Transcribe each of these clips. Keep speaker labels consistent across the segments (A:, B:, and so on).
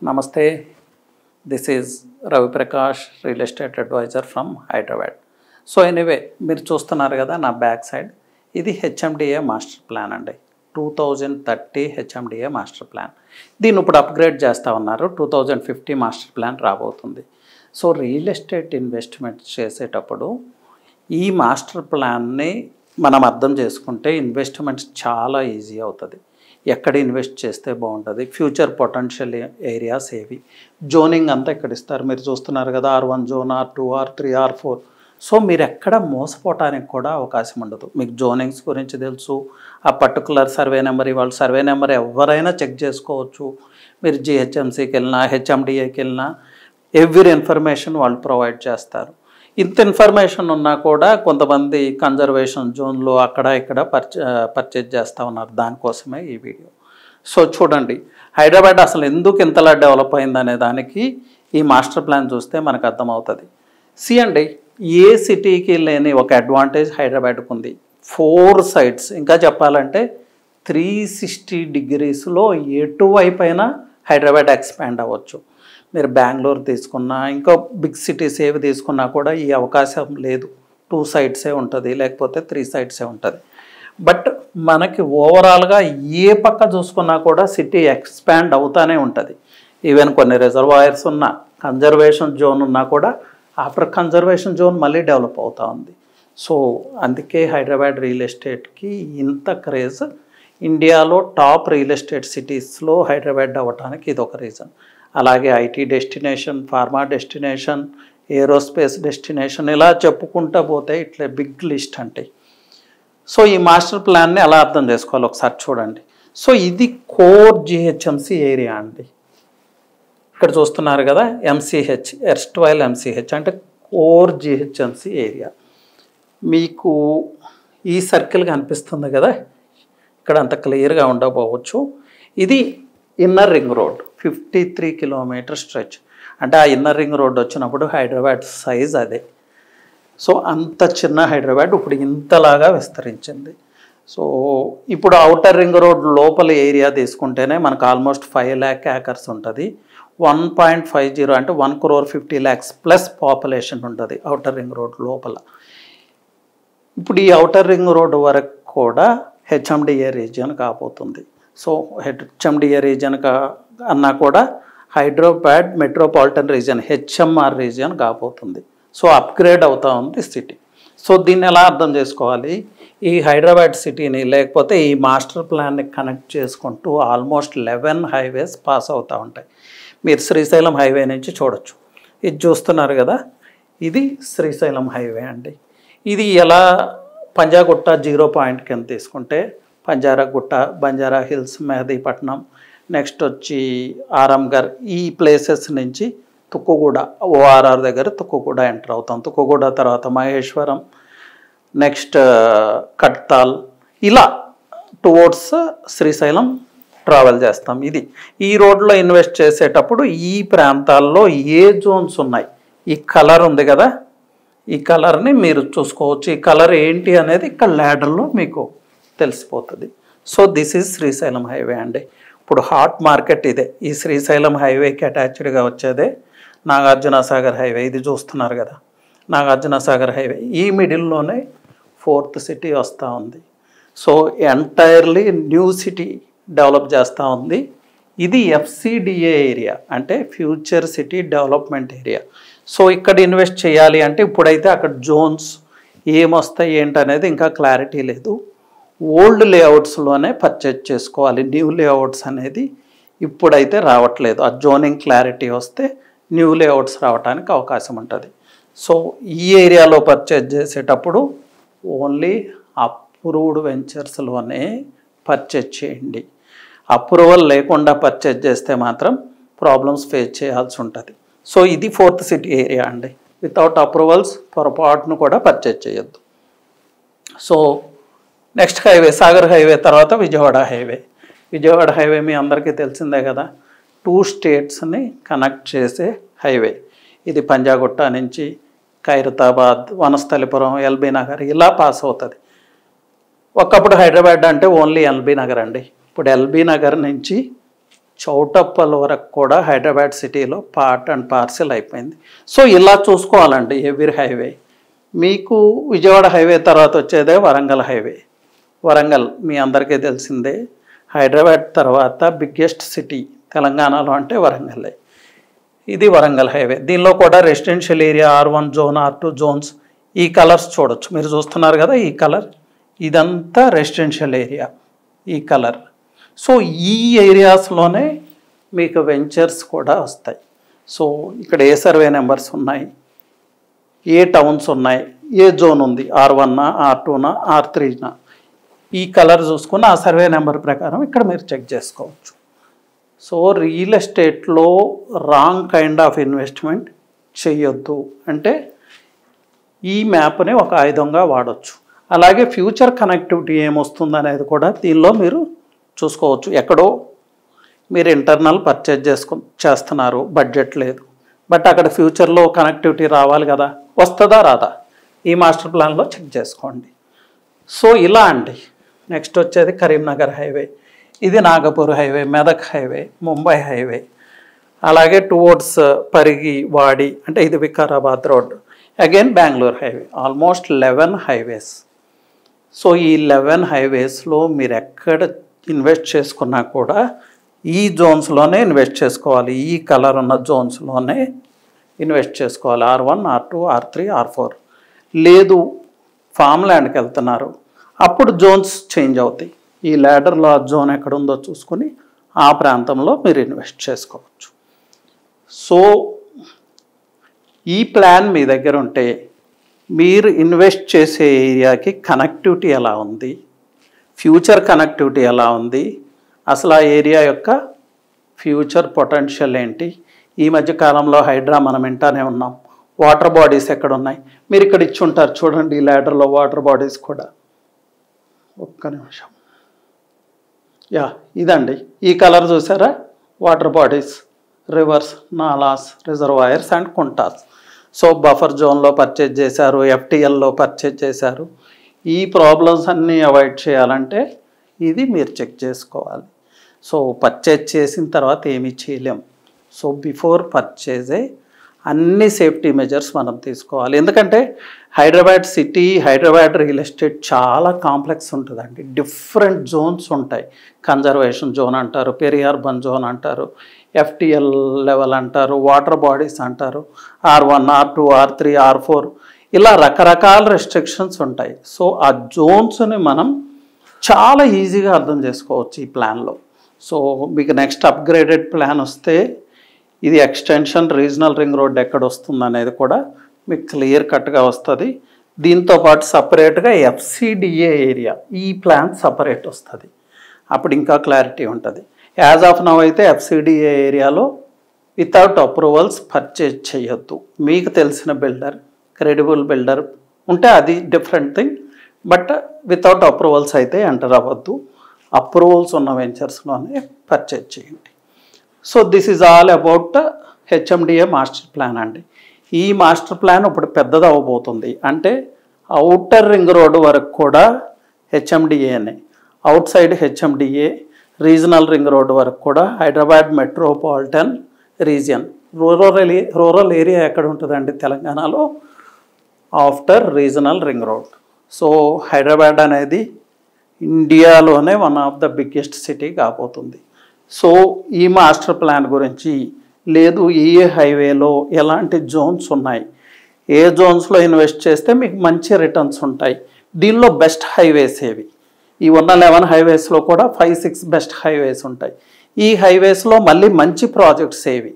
A: Namaste. This is Ravi Prakash, real estate advisor from Hyderabad. So anyway, మీరు చూస్తున్నారు కదా నా బ్యాక్ సైడ్ ఇది హెచ్ఎండిఏ మాస్టర్ ప్లాన్ అండి. 2030 హెచ్ఎండిఏ మాస్టర్ ప్లాన్. దీన్ని ఇప్పుడు అప్గ్రేడ్ చేస్తూ ఉన్నారు. 2050 మాస్టర్ ప్లాన్ రాబోతుంది. సో రియల్ ఎస్టేట్ ఇన్వెస్ట్మెంట్ చేసేటప్పుడు ఈ మాస్టర్ ప్లాన్ని మనం అర్థం చేసుకుంటే ఇన్వెస్ట్మెంట్స్ చాలా ఈజీ అవుతుంది. ఎక్కడ ఇన్వెస్ట్ చేస్తే బాగుంటుంది, ఫ్యూచర్ పొటెన్షియల్ ఏరియాస్ ఏవి, జోనింగ్ అంతా ఇక్కడ ఇస్తారు. మీరు చూస్తున్నారు కదా R1 zone, R2, R3, R4. So మీరు ఎక్కడ మోసపోవటానికి కూడా అవకాశం ఉండదు. మీకు జోనింగ్స్ గురించి తెలుసు, ఆ పర్టికులర్ సర్వే నెంబర్, ఇవాళ సర్వే నెంబర్ ఎవరైనా చెక్ చేసుకోవచ్చు. మీరు GHMCకి వెళ్ళినా హెచ్ఎండిఏకి వెళ్ళినా ఎవ్రీ ఇన్ఫర్మేషన్ వాళ్ళు ప్రొవైడ్ చేస్తారు. ఇంత ఇన్ఫర్మేషన్ ఉన్నా కూడా కొంతమంది కన్జర్వేషన్ జోన్లో అక్కడ ఇక్కడ పర్చేజ్ చేస్తూ ఉన్నారు. దానికోసమే ఈ వీడియో. సో చూడండి, హైదరాబాద్ అసలు ఎందుకు ఇంతలా డెవలప్ అయిందనే దానికి ఈ మాస్టర్ ప్లాన్ చూస్తే మనకు అర్థమవుతుంది. అండి, ఏ సిటీకి లేని ఒక అడ్వాంటేజ్ హైదరాబాద్కు ఉంది. 4 సైడ్స్, ఇంకా చెప్పాలంటే 360 డిగ్రీస్లో ఎటువైపు అయినా హైదరాబాద్ ఎక్స్పాండ్ అవ్వచ్చు. మీరు బెంగళూరు తీసుకున్నా, ఇంకా బిగ్ సిటీస్ ఏవి తీసుకున్నా కూడా ఈ అవకాశం లేదు. 2 సైడ్సే ఉంటుంది, లేకపోతే 3 సైడ్సే ఉంటుంది. బట్ మనకి ఓవరాల్గా ఏ పక్క చూసుకున్నా కూడా సిటీ ఎక్స్పాండ్ అవుతూనే ఉంటుంది. ఈవెన్ కొన్ని రిజర్వాయర్స్ ఉన్న కన్జర్వేషన్ జోన్ ఉన్నా కూడా ఆఫ్టర్ కన్జర్వేషన్ జోన్ మళ్ళీ డెవలప్ అవుతూ ఉంది. సో అందుకే హైదరాబాద్ రియల్ ఎస్టేట్కి ఇంత క్రేజ్. ఇండియాలో టాప్ రియల్ ఎస్టేట్ సిటీస్లో హైదరాబాద్ అవ్వటానికి ఇది ఒక రీజన్. అలాగే IT destination, pharma destination, aerospace destination, ఇలా చెప్పుకుంటూ పోతే ఇట్లా బిగ్ లిస్ట్ అంటే. సో ఈ మాస్టర్ ప్లాన్ని ఎలా అర్థం చేసుకోవాలి ఒకసారి చూడండి. సో ఇది కోర్ GHMC ఏరియా అండి. ఇక్కడ చూస్తున్నారు కదా MCH, ఎర్స్ట్వైల్ MCH అంటే కోర్ GHMC ఏరియా. మీకు ఈ సర్కిల్ కనిపిస్తుంది కదా, ఇక్కడ అంత క్లియర్గా ఉండకపోవచ్చు. ఇది inner ring road, 53 kilometre stretch. అంటే ఆ ఇన్నర్ రింగ్ రోడ్ వచ్చినప్పుడు హైదరాబాద్ సైజ్ అదే. సో అంత చిన్న హైదరాబాద్ ఇప్పుడు ఇంతలాగా విస్తరించింది. సో ఇప్పుడు అవుటర్ రింగ్ రోడ్ లోపల ఏరియా తీసుకుంటేనే మనకు ఆల్మోస్ట్ 5 lakh acres ఉంటుంది. 1.50 అంటే 1,50,00,000 ప్లస్ పాపులేషన్ ఉంటుంది అవుటర్ రింగ్ రోడ్ లోపల. ఇప్పుడు ఈ అవుటర్ రింగ్ రోడ్ వరకు కూడా హెచ్ఎండిఏ రీజియన్ కాబోతుంది. సో హెచ్ఎండిఏ రీజియన్ అన్నా కూడా Hyderabad metropolitan region, HMR region కాబోతుంది. సో అప్గ్రేడ్ అవుతూ ఉంది సిటీ. సో దీన్ని ఎలా అర్థం చేసుకోవాలి? ఈ హైదరాబాద్ సిటీని లేకపోతే ఈ మాస్టర్ ప్లాన్ని కనెక్ట్ చేసుకుంటూ ఆల్మోస్ట్ 11 హైవేస్ పాస్ అవుతూ ఉంటాయి. మీరు శ్రీశైలం హైవే నుంచి చూడొచ్చు. ఇది చూస్తున్నారు కదా, ఇది శ్రీశైలం హైవే అండి. ఇది ఎలా పంజాగుట్ట 0 పాయింట్ కింద తీసుకుంటే పంజారాగుట్ట, బంజారా హిల్స్, మెహదీపట్నం, నెక్స్ట్ వచ్చి ఆరాంఘర్, ఈ ప్లేసెస్ నుంచి తుక్కుగూడ, ORR దగ్గర తుక్కుగూడ ఎంటర్ అవుతాం. తుక్కుగూడ తర్వాత మహేశ్వరం, నెక్స్ట్ కట్తాల్, ఇలా టువర్డ్స్ శ్రీశైలం ట్రావెల్ చేస్తాం. ఇది ఈ రోడ్లో ఇన్వెస్ట్ చేసేటప్పుడు ఈ ప్రాంతాల్లో ఏ జోన్స్ ఉన్నాయి, ఈ కలర్ ఉంది కదా, ఈ కలర్ని మీరు చూసుకోవచ్చు. ఈ కలర్ ఏంటి అనేది ఇక్కడ ల్యాడర్లో మీకు తెలిసిపోతుంది. So this is Srisailam highway అండి. ఇప్పుడు హాట్ మార్కెట్ ఇదే. ఈ శ్రీశైలం హైవేకి అటాచ్డ్గా వచ్చేదే నాగార్జున సాగర్ హైవే. ఇది చూస్తున్నారు కదా నాగార్జున సాగర్ హైవే. ఈ మిడిల్లోనే 4th సిటీ వస్తూ ఉంది. So entirely new city develop చేస్తూ ఉంది. ఇది FCDA ఏరియా, అంటే future city development area. So ఇక్కడ ఇన్వెస్ట్ చేయాలి అంటే ఇప్పుడైతే అక్కడ జోన్స్ ఏమొస్తాయి ఏంటనేది ఇంకా క్లారిటీ లేదు. ఓల్డ్ లేఅవుట్స్లోనే పర్చేజ్ చేసుకోవాలి. న్యూ లేఅవుట్స్ అనేది ఇప్పుడైతే రావట్లేదు. ఆ జోనింగ్ క్లారిటీ వస్తే న్యూ లేఅవుట్స్ రావడానికి అవకాశం ఉంటుంది. సో ఈ ఏరియాలో పర్చేజ్ చేసేటప్పుడు ఓన్లీ అప్రూవ్డ్ వెంచర్స్లోనే పర్చేజ్ చేయండి. అప్రూవల్ లేకుండా పర్చేజ్ చేస్తే మాత్రం ప్రాబ్లమ్స్ ఫేస్ చేయాల్సి ఉంటుంది. సో ఇది 4th సిటీ ఏరియా అండి. వితౌట్ అప్రూవల్స్ పొరపాటును కూడా పర్చేజ్ చేయొద్దు. So next highway Sagar highway, తర్వాత విజయవాడ హైవే. విజయవాడ హైవే మీ అందరికీ తెలిసిందే కదా, 2 స్టేట్స్ని కనెక్ట్ చేసే హైవే. ఇది పంజాగుట్ట నుంచి ఖైరతాబాద్, వనస్థలిపురం, LB నగర్ ఇలా పాస్ అవుతుంది. ఒకప్పుడు హైదరాబాద్ అంటే ఓన్లీ LB నగర్ అండి. ఇప్పుడు LB నగర్ నుంచి చౌటప్పల్ వరకు కూడా హైదరాబాద్ సిటీలో పార్ట్ అండ్ పార్సెల్ అయిపోయింది. సో ఇలా చూసుకోవాలండి ఎవ్రీ హైవే. మీకు విజయవాడ హైవే తర్వాత వచ్చేదే వరంగల్ హైవే. వరంగల్ మీ అందరికీ తెలిసిందే, హైదరాబాద్ తర్వాత బిగ్గెస్ట్ సిటీ తెలంగాణలో అంటే వరంగల్లే. ఇది వరంగల్ హైవే. దీనిలో కూడా residential area R1 zone, R2 zones. ఈ కలర్స్ చూడొచ్చు, మీరు చూస్తున్నారు కదా ఈ కలర్, ఇదంతా రెసిడెన్షియల్ ఏరియా ఈ కలర్. సో ఈ ఏరియాస్లోనే మీకు వెంచర్స్ కూడా వస్తాయి. సో ఇక్కడ ఏ సర్వే నెంబర్స్ ఉన్నాయి, ఏ టౌన్స్ ఉన్నాయి, ఏ జోన్ ఉంది, R1నా, R2నా, R3నా, ఈ కలర్ చూసుకుని ఆ సర్వే నెంబర్ ప్రకారం ఇక్కడ మీరు చెక్ చేసుకోవచ్చు. సో రియల్ ఎస్టేట్లో రాంగ్ కైండ్ ఆఫ్ ఇన్వెస్ట్మెంట్ చేయొద్దు అంటే ఈ మ్యాప్ని ఒక ఆయుధంగా వాడచ్చు. అలాగే ఫ్యూచర్ కనెక్టివిటీ ఏమొస్తుంది అనేది కూడా దీనిలో మీరు చూసుకోవచ్చు. ఎక్కడో మీరు ఇంటర్నల్ పర్చేజ్ చేస్తున్నారు, బడ్జెట్ లేదు, బట్ అక్కడ ఫ్యూచర్లో కనెక్టివిటీ రావాలి కదా, వస్తుందా రాదా ఈ మాస్టర్ ప్లాన్లో చెక్ చేసుకోండి. సో ఇలా అండి. నెక్స్ట్ వచ్చేది కరీంనగర్ హైవే, ఇది Nagpur highway, Medak highway, Mumbai highway, అలాగే టువర్డ్స్ పరిగి వాడి అంటే ఇది Vikarabad road, again Bengaluru highway. Almost 11 highways. So ఈ 11 హైవేస్లో మీరు ఎక్కడ ఇన్వెస్ట్ చేసుకున్నా కూడా ఈ జోన్స్లోనే ఇన్వెస్ట్ చేసుకోవాలి, ఈ కలర్ ఉన్న జోన్స్లోనే ఇన్వెస్ట్ చేసుకోవాలి. R1, R2, R3, R4. లేదు ఫామ్ ల్యాండ్కి వెళ్తున్నారు, అప్పుడు జోన్స్ చేంజ్ అవుతాయి. ఈ ల్యాడర్లో ఆ జోన్ ఎక్కడ ఉందో చూసుకొని ఆ ప్రాంతంలో మీరు ఇన్వెస్ట్ చేసుకోవచ్చు. సో ఈ ప్లాన్ మీ దగ్గర ఉంటే మీరు ఇన్వెస్ట్ చేసే ఏరియాకి కనెక్టివిటీ ఎలా ఉంది, ఫ్యూచర్ కనెక్టివిటీ ఎలా ఉంది, అసలు ఆ ఏరియా యొక్క ఫ్యూచర్ పొటెన్షియల్ ఏంటి. ఈ మధ్య కాలంలో హైడ్రా మనం వింటానే ఉన్నాం, వాటర్ బాడీస్ ఎక్కడ ఉన్నాయి, మీరు ఇక్కడ ఇచ్చి ఉంటారు చూడండి ఈ ల్యాడర్లో వాటర్ బాడీస్ కూడా. ఒక్క నిమిషం, యా ఇదండి ఈ కలర్ చూసారా, water bodies, reverse, nallahs, reservoirs and కుంటాస్. So buffer జోన్లో పర్చేజ్ చేశారు, FTLలో పర్చేజ్ చేశారు. ఈ ప్రాబ్లమ్స్ అన్నీ అవాయిడ్ చేయాలంటే ఇది మీరు చెక్ చేసుకోవాలి. సో పర్చేజ్ చేసిన తర్వాత ఏమీ చేయలేం. సో బిఫోర్ పర్చేజే అన్ని సేఫ్టీ మెజర్స్ మనం తీసుకోవాలి. ఎందుకంటే Hyderabad city, Hyderabad real estate చాలా కాంప్లెక్స్ ఉంటుందండి. డిఫరెంట్ జోన్స్ ఉంటాయి. కన్జర్వేషన్ జోన్ అంటారు, పెరి అర్బన్ జోన్ అంటారు, FTL లెవెల్ అంటారు, వాటర్ బాడీస్ అంటారు, R1, R2, R3, R4 ఇలా రకరకాల రెస్ట్రిక్షన్స్ ఉంటాయి. సో ఆ జోన్స్ని మనం చాలా ఈజీగా అర్థం చేసుకోవచ్చు ఈ ప్లాన్లో. సో మీకు నెక్స్ట్ అప్గ్రేడెడ్ ప్లాన్ వస్తే ఇది ఎక్స్టెన్షన్ రీజనల్ రింగ్ రోడ్ ఎక్కడ వస్తుంది అనేది కూడా మీకు క్లియర్ కట్గా వస్తుంది. దీంతోపాటు సపరేట్గా FCDA ఏరియా ఈ ప్లాన్ సపరేట్ వస్తుంది, అప్పుడు ఇంకా క్లారిటీ ఉంటుంది. యాజ్ ఆఫ్ నౌ అయితే FCDA ఏరియాలో వితౌట్ అప్రూవల్స్ పర్చేజ్ చేయొద్దు. మీకు తెలిసిన బిల్డర్, క్రెడిబుల్ బిల్డర్ ఉంటే అది different thing, but without approvals అయితే ఎంటర్ అవ్వద్దు. అప్రూవల్స్ ఉన్న వెంచర్స్లోనే పర్చేజ్ చేయండి. So this is all about HMDA master plan అండి. ఈ మాస్టర్ ప్లాన్ ఇప్పుడు పెద్దది అవ్వబోతుంది. అంటే అవుటర్ రింగ్ రోడ్డు వరకు కూడా HMDAనే, outside HMDA, regional ring road వరకు కూడా Hyderabad metropolitan region. Rural area ఎక్కడ ఉంటుందండి తెలంగాణలో, after regional ring road. So Hyderabad అనేది ఇండియాలోనే one of the biggest city కాబోతుంది. సో ఈ మాస్టర్ ప్లాన్ గురించి లేదు, ఏ హైవేలో ఎలాంటి జోన్స్ ఉన్నాయి, ఏ జోన్స్లో ఇన్వెస్ట్ చేస్తే మీకు మంచి రిటర్న్స్ ఉంటాయి, దీనిలో బెస్ట్ హైవేస్ ఏవి, ఈ ఉన్న 11 హైవేస్లో కూడా 5-6 బెస్ట్ హైవేస్ ఉంటాయి. ఈ హైవేస్లో మళ్ళీ మంచి ప్రాజెక్ట్స్ ఏవి,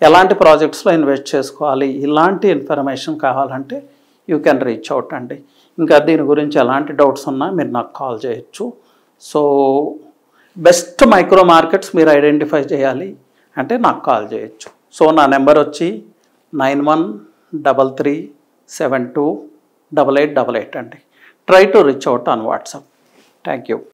A: ఎలాంటి ప్రాజెక్ట్స్లో ఇన్వెస్ట్ చేసుకోవాలి, ఇలాంటి ఇన్ఫర్మేషన్ కావాలంటే యూ కెన్ రీచ్ అవుట్ అండి. ఇంకా దీని గురించి ఎలాంటి డౌట్స్ ఉన్నా మీరు నాకు కాల్ చేయొచ్చు. సో బెస్ట్ మైక్రో మార్కెట్స్ మీరు ఐడెంటిఫై చేయాలి అంటే నాకు కాల్ చేయొచ్చు. సో నా నెంబర్ వచ్చి 9133728888 అండి. Try to reach out on WhatsApp. Thank you.